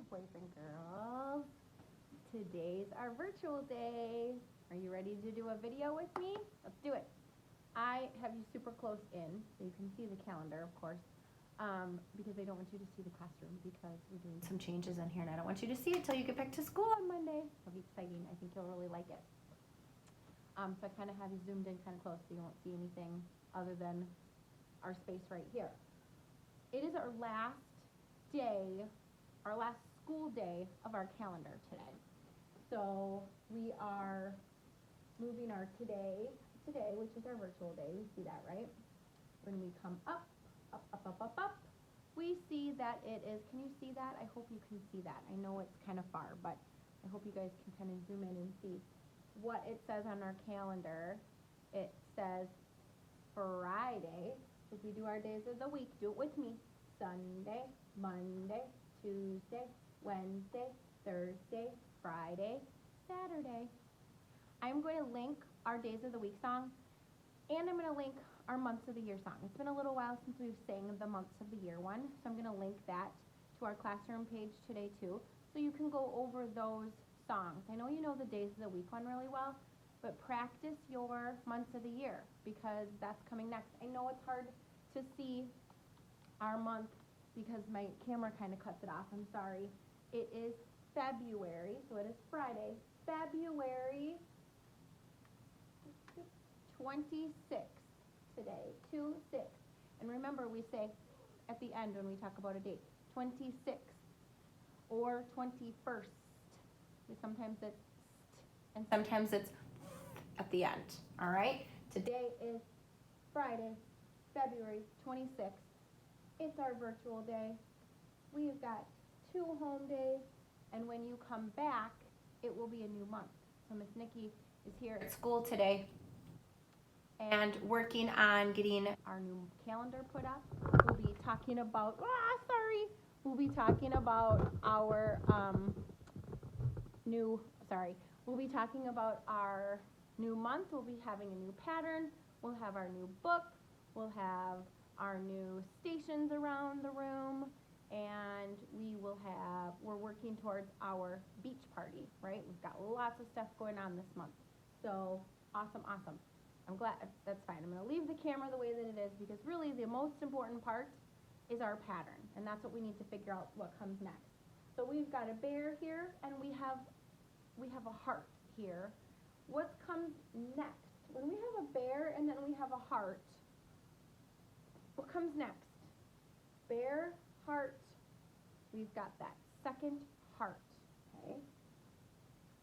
boys and girls. Today's our virtual day. Are you ready to do a video with me? Let's do it. I have you super close in, so you can see the calendar, of course, because I don't want you to see the classroom because we're doing some changes in here, and I don't want you to see it till you get back to school on Monday. It'll be exciting. I think you'll really like it. So I kind of have you zoomed in kind of close so you won't see anything other than our space right here. It is our last day, our last school day of our calendar today. So we are moving our today, which is our virtual day. We see that, right? When we come up, we see that it is, can you see that? I hope you can see that. I know it's kind of far, but I hope you guys can kind of zoom in and see what it says on our calendar. It says Friday. If we do our days of the week, do it with me. Sunday, Monday, Tuesday, Wednesday, Thursday, Friday, Saturday. I'm going to link our days of the week song, and I'm going to link our months of the year song. It's been a little while since we've sang the months of the year one, so I'm going to link that to our classroom page today too, so you can go over those songs. I know you know the days of the week one really well, but practice your months of the year because that's coming next. I know it's hard to see our month because my camera kind of cuts it off. I'm sorry. It is February, so it is Friday, February 26th today, 2-6. And remember, we say at the end when we talk about a date, 26th or 21st. Sometimes it's st and sometimes it's at the end, all right? Today is Friday, February 26th. It's our virtual day. We've got 2 home days, and when you come back, it will be a new month. So Miss Nikki is here at school today and working on getting our new calendar put up. We'll be talking about, we'll be talking about our we'll be talking about our new month. We'll be having a new pattern. We'll have our new book. We'll have our new stations around the room, and we're working towards our beach party, right? We've got lots of stuff going on this month. So awesome. I'm glad, that's fine. I'm gonna leave the camera the way that it is because really the most important part is our pattern, and that's what we need to figure out what comes next. So we've got a bear here, and we have a heart here. What comes next? When we have a bear and then we have a heart, what comes next? Bear, heart, we've got that second heart, okay?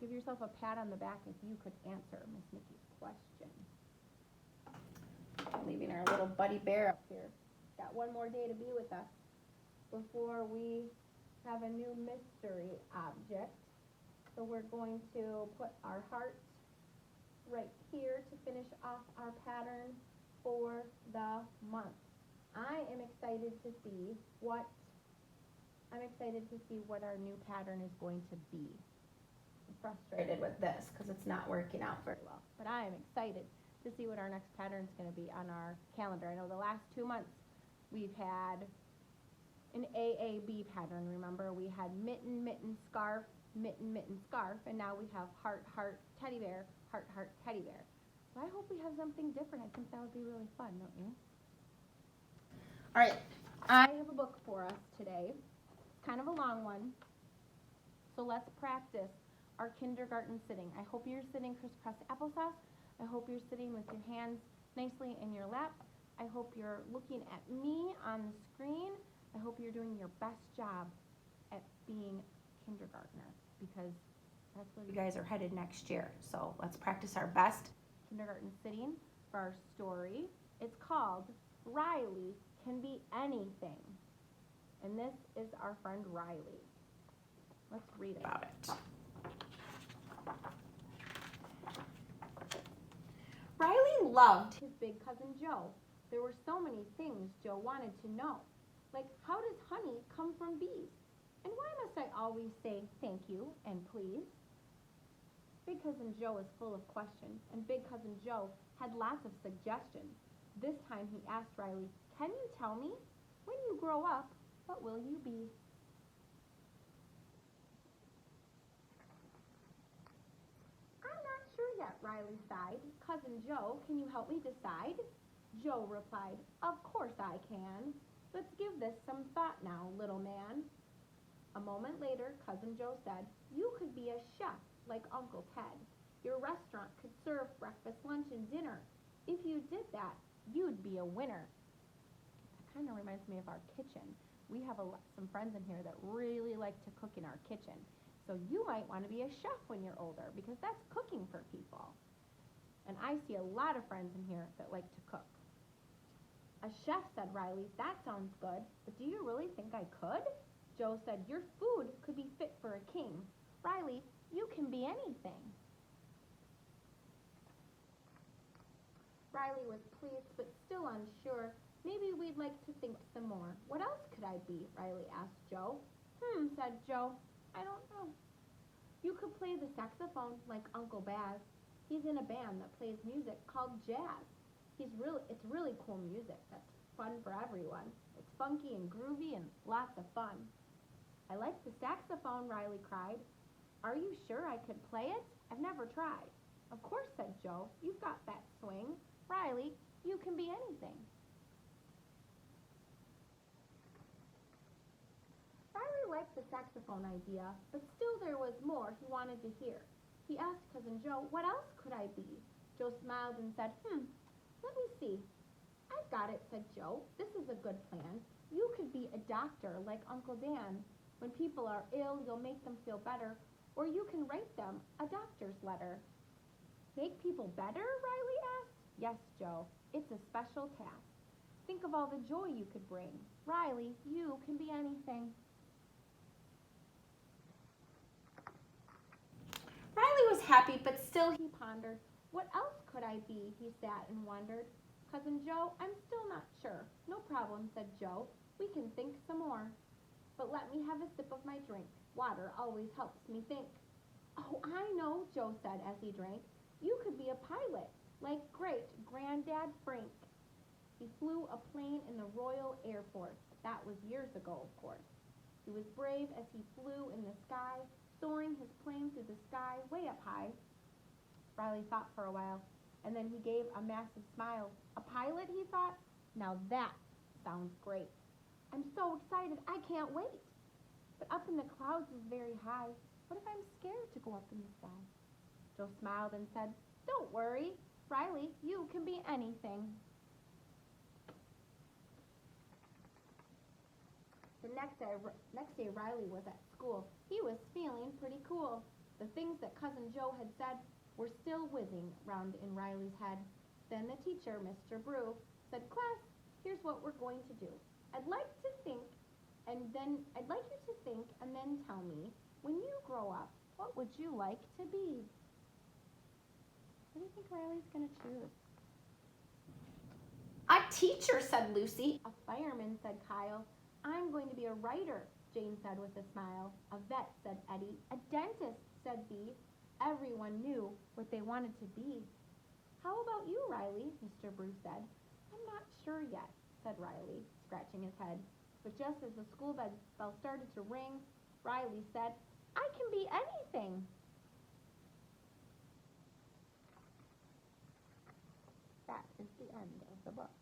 Give yourself a pat on the back if you could answer Miss Nikki's question. I'm leaving our little buddy bear up here. Got one more day to be with us before we have a new mystery object. So we're going to put our heart right here to finish off our pattern for the month. I am excited to see what our new pattern is going to be. I'm frustrated with this because it's not working out very well, but I am excited to see what our next pattern is going to be on our calendar. I know the last 2 months we've had an AAB pattern. Remember, we had mitten, mitten, scarf, mitten, mitten, scarf, and now we have heart, heart, teddy bear, heart, heart, teddy bear. So I hope we have something different. I think that would be really fun, don't you? All right, I have a book for us today. It's kind of a long one. So let's practice our kindergarten sitting. I hope you're sitting crisscross applesauce. I hope you're sitting with your hands nicely in your lap. I hope you're looking at me on the screen. I hope you're doing your best job at being kindergartner because that's where you guys are headed next year. So let's practice our best kindergarten sitting for our story. It's called Riley Can Be Anything. And this is our friend Riley. Let's read about it. Riley loved his big cousin Joe. There were so many things Joe wanted to know. Like, how does honey come from bees? And why must I always say thank you and please? Big Cousin Joe is full of questions, and Big Cousin Joe had lots of suggestions. This time he asked Riley, "Can you tell me, when you grow up, what will you be?" Riley sighed. Cousin Joe, can you help me decide? Joe replied, of course I can. Let's give this some thought now, little man. A moment later, Cousin Joe said, you could be a chef like Uncle Ted. Your restaurant could serve breakfast, lunch, and dinner. If you did that, you'd be a winner. That kind of reminds me of our kitchen. We have some friends in here that really like to cook in our kitchen. So you might want to be a chef when you're older because that's cooking for people. And I see a lot of friends in here that like to cook. A chef, said Riley, that sounds good, but do you really think I could? Joe said, your food could be fit for a king. Riley, you can be anything. Riley was pleased, but still unsure. Maybe we'd like to think some more. What else could I be? Riley asked Joe. Said Joe. I don't know. You could play the saxophone like Uncle Baz. He's in a band that plays music called jazz. It's really cool music that's fun for everyone. It's funky and groovy and lots of fun. I like the saxophone, Riley cried. Are you sure I could play it? I've never tried. Of course, said Joe. You've got that swing. Riley, you can be anything. Riley liked the saxophone idea, but still there was more he wanted to hear. He asked Cousin Joe, what else could I be? Joe smiled and said, let me see. I've got it, said Joe. This is a good plan. You could be a doctor like Uncle Dan. When people are ill, you'll make them feel better, or you can write them a doctor's letter. Make people better? Riley asked. Yes, Joe. It's a special task. Think of all the joy you could bring. Riley, you can be anything. Riley was happy, but still he pondered. What else could I be? He sat and wondered. Cousin Joe, I'm still not sure. No problem, said Joe. We can think some more. But let me have a sip of my drink. Water always helps me think. Oh, I know, Joe said as he drank. You could be a pilot, like great-granddad Frank. He flew a plane in the Royal Air Force. That was years ago, of course. He was brave as he flew in the sky, soaring his plane through the sky way up high. Riley thought for a while, and then he gave a massive smile. A pilot, he thought? Now that sounds great. I'm so excited, I can't wait. But up in the clouds is very high. What if I'm scared to go up in the sky? Joe smiled and said, don't worry, Riley, you can be anything. The next day, Riley was at school. He was feeling pretty cool. The things that Cousin Joe had said were still whizzing round in Riley's head. Then the teacher, Mr. Brew, said, class, here's what we're going to do. I'd like you to think and then tell me, when you grow up, what would you like to be? What do you think Riley's going to choose? A teacher, said Lucy. A fireman, said Kyle. I'm going to be a writer, Jane said with a smile. A vet, said Eddie. A dentist, said Bee. Everyone knew what they wanted to be. How about you, Riley? Mr. Brew said. I'm not sure yet, said Riley, scratching his head. But just as the school bell started to ring, Riley said, I can be anything. That is the end of the book.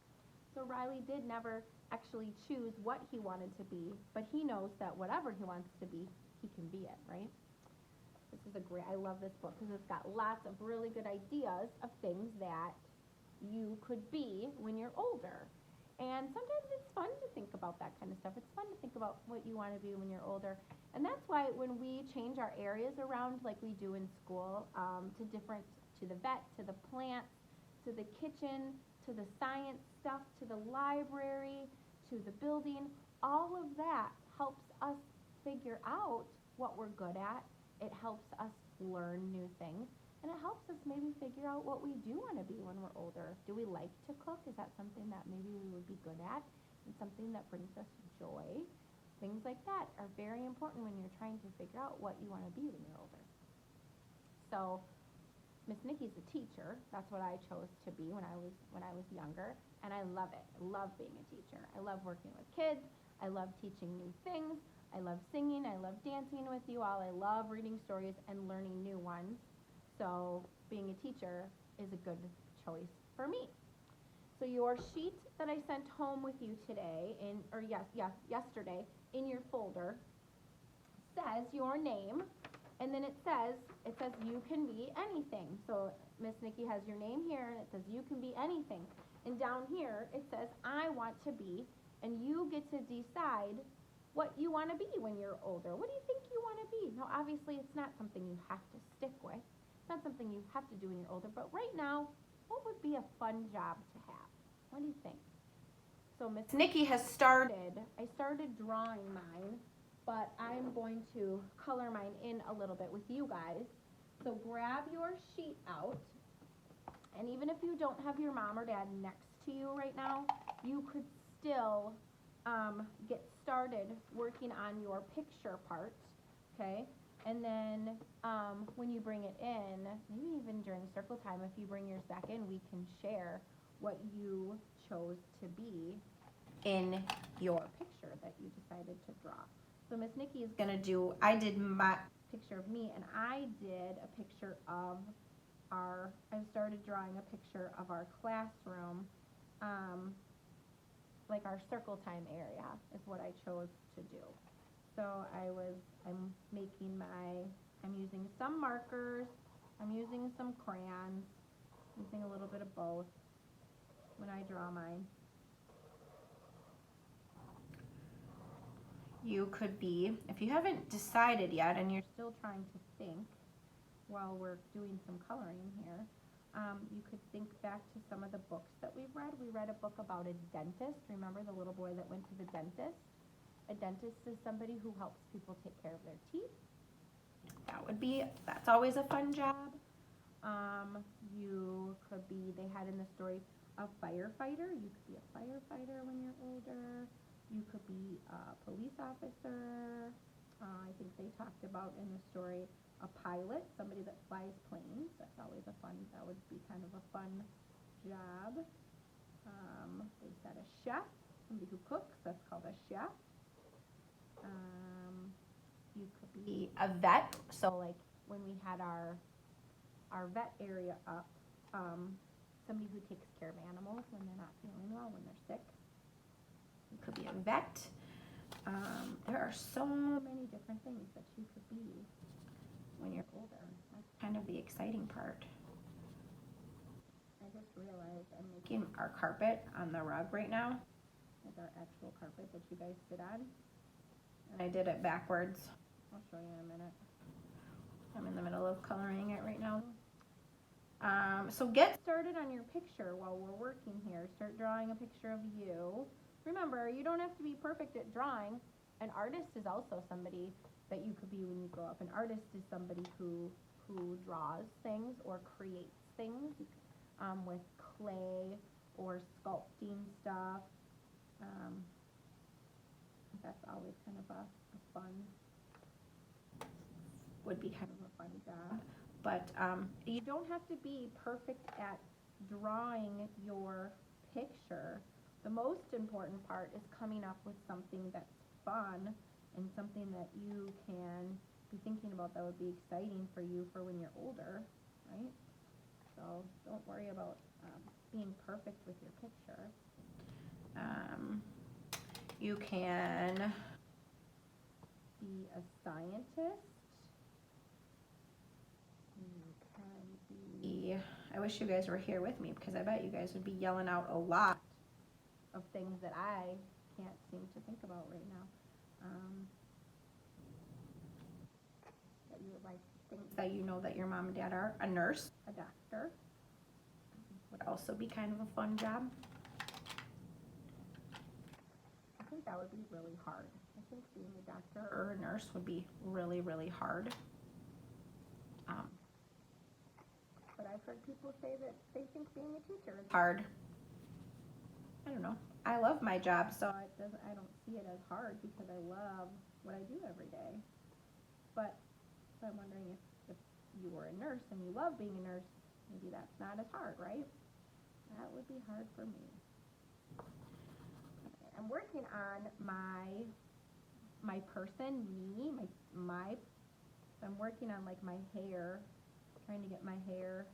So Riley did never actually choose what he wanted to be, but he knows that whatever he wants to be, he can be it, right? I love this book because it's got lots of really good ideas of things that you could be when you're older. And sometimes it's fun to think about that kind of stuff. It's fun to think about what you want to be when you're older. And that's why when we change our areas around like we do in school, to the vet, to the plants, to the kitchen, to the science stuff, to the library, to the building, all of that helps us figure out what we're good at. It helps us learn new things. And it helps us maybe figure out what we do want to be when we're older. Do we like to cook? Is that something that maybe we would be good at? And something that brings us joy? Things like that are very important when you're trying to figure out what you want to be when you're older. So Miss Nikki's a teacher. That's what I chose to be when I was younger, and I love it. I love being a teacher. I love working with kids. I love teaching new things. I love singing. I love dancing with you all. I love reading stories and learning new ones. So being a teacher is a good choice for me. So your sheet that I sent home with you today, yesterday, in your folder, says your name, and then it says you can be anything. So Miss Nikki has your name here, and it says you can be anything. And down here it says I want to be, and you get to decide what you want to be when you're older. What do you think you want to be? Now, obviously, it's not something you have to stick with. It's not something you have to do when you're older. But right now, what would be a fun job to have? What do you think? So Miss Nikki has started. I started drawing mine, but I'm going to color mine in a little bit with you guys. So grab your sheet out, and even if you don't have your mom or dad next to you right now, you could still get started working on your picture part, okay? And then when you bring it in, maybe even during circle time, if you bring yours back in, we can share what you chose to be in your picture that you decided to draw. So Miss Nikki is gonna do, I did my picture of me, and I did a picture of I started drawing a picture of our classroom, like our circle time area is what I chose to do. So I'm using some markers, I'm using some crayons, using a little bit of both when I draw mine. You could be, if you haven't decided yet and you're still trying to think while we're doing some coloring here, you could think back to some of the books that we've read. We read a book about a dentist. Remember the little boy that went to the dentist? A dentist is somebody who helps people take care of their teeth. That's always a fun job. You could be, they had in the story, a firefighter. You could be a firefighter when you're older. You could be a police officer. I think they talked about in the story a pilot, somebody that flies planes. That's always that would be kind of a fun job. They said a chef, somebody who cooks, that's called a chef. You could be a vet. So like when we had our vet area up, somebody who takes care of animals when they're not feeling well, when they're sick. You could be a vet. There are so many different things that you could be when you're older. That's kind of the exciting part. I just realized I'm making our carpet on the rug right now, like our actual carpet that you guys sit on. And I did it backwards. I'll show you in a minute. I'm in the middle of coloring it right now. So get started on your picture while we're working here. Start drawing a picture of you. Remember, you don't have to be perfect at drawing. An artist is also somebody that you could be when you grow up. An artist is somebody who draws things or creates things with clay or sculpting stuff. That's always kind of a fun, would be kind of a fun job. But you don't have to be perfect at drawing your picture. The most important part is coming up with something that's fun and something that you can be thinking about that would be exciting for you for when you're older, right? So don't worry about being perfect with your picture. You can be a scientist. You can be, I wish you guys were here with me because I bet you guys would be yelling out a lot of things that I can't seem to think about right now. That you would like to think that you know that your mom and dad are. A nurse, a doctor would also be kind of a fun job. I think that would be really hard. I think being a doctor or a nurse would be really, really hard. But I've heard people say that they think being a teacher is hard. I don't know. I love my job, so I don't see it as hard because I love what I do every day. But so I'm wondering if you were a nurse and you love being a nurse, maybe that's not as hard, right? That would be hard for me. Okay, I'm working on my person, me, I'm working on like my hair Trying to get my hair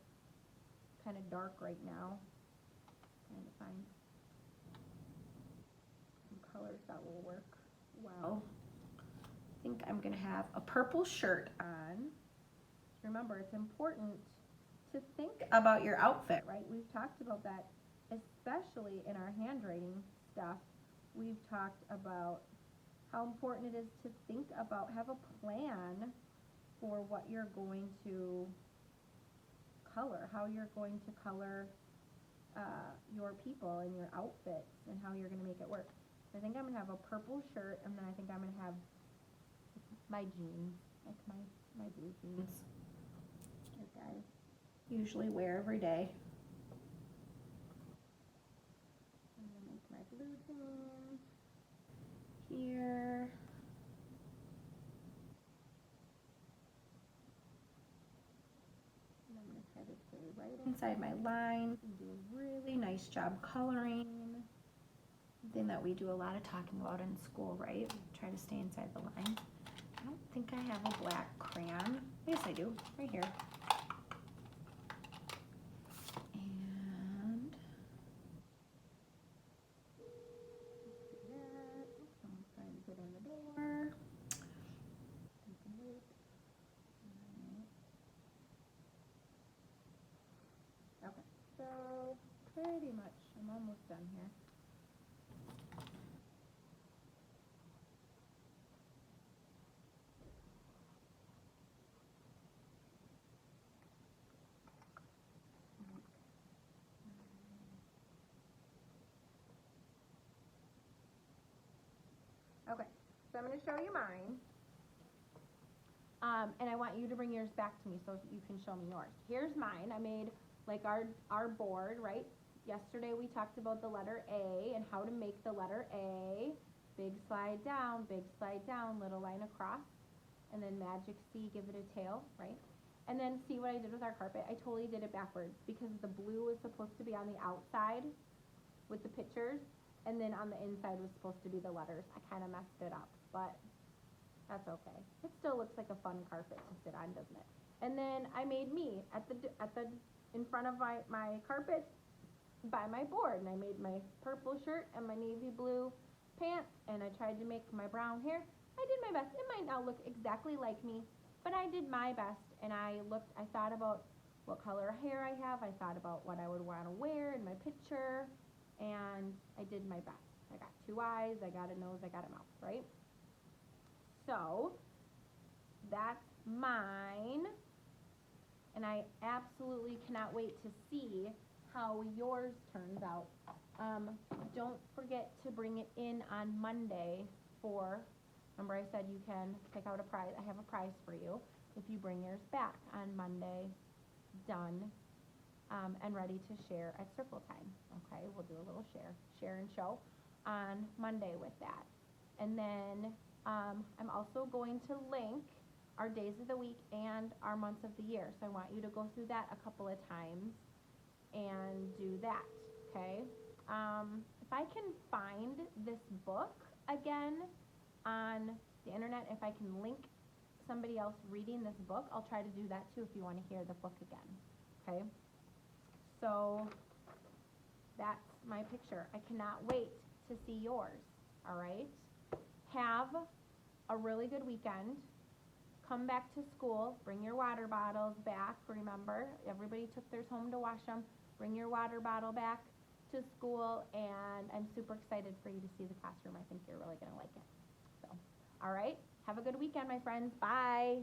kind of dark right now. Trying to find some colors that will work well. I think I'm gonna have a purple shirt on. Remember, it's important to think about your outfit, right? We've talked about that, especially in our handwriting stuff. We've talked about how important it is to think about, have a plan for what you're going to color, how you're going to color your people and your outfits and how you're going to make it work. So I think I'm going to have a purple shirt, and then I think I'm going to have my jeans, like my blue jeans, like I usually wear every day. I'm going to make my blue jeans here. And I'm going to try to stay right inside my line and do a really nice job coloring. Something that we do a lot of talking about in school, right? Try to stay inside the line. I don't think I have a black crayon. Yes, I do, right here. And someone's trying to get in the door. Okay, so pretty much I'm almost done here. Okay, so I'm going to show you mine. And I want you to bring yours back to me so you can show me yours. Here's mine. I made like our board, right? Yesterday we talked about the letter A and how to make the letter A. Big slide down, little line across. And then magic C, give it a tail, right? And then see what I did with our carpet? I totally did it backwards because the blue was supposed to be on the outside with the pictures. And then on the inside was supposed to be the letters. I kind of messed it up, but that's okay. It still looks like a fun carpet to sit on, doesn't it? And then I made me in front of my carpet by my board, and I made my purple shirt and my navy blue pants, and I tried to make my brown hair. I did my best. It might not look exactly like me, but I did my best, and I thought about what color hair I have. I thought about what I would want to wear in my picture. And I did my best. I got 2 eyes, I got a nose, I got a mouth, right? So, that's mine. And I absolutely cannot wait to see how yours turns out. Don't forget to bring it in on Monday remember I said you can pick out a prize. I have a prize for you if you bring yours back on Monday, done. And ready to share at circle time. Okay, we'll do a little share and show on Monday with that. And then I'm also going to link our days of the week and our months of the year. So I want you to go through that a couple of times and do that, okay? If I can find this book again on the internet, if I can link somebody else reading this book, I'll try to do that too if you want to hear the book again, okay? So that's my picture. I cannot wait to see yours, all right? Have a really good weekend. Come back to school. Bring your water bottles back. Remember, everybody took theirs home to wash them. Bring your water bottle back to school, and I'm super excited for you to see the classroom. I think you're really going to like it. So, all right? Have a good weekend, my friends. Bye.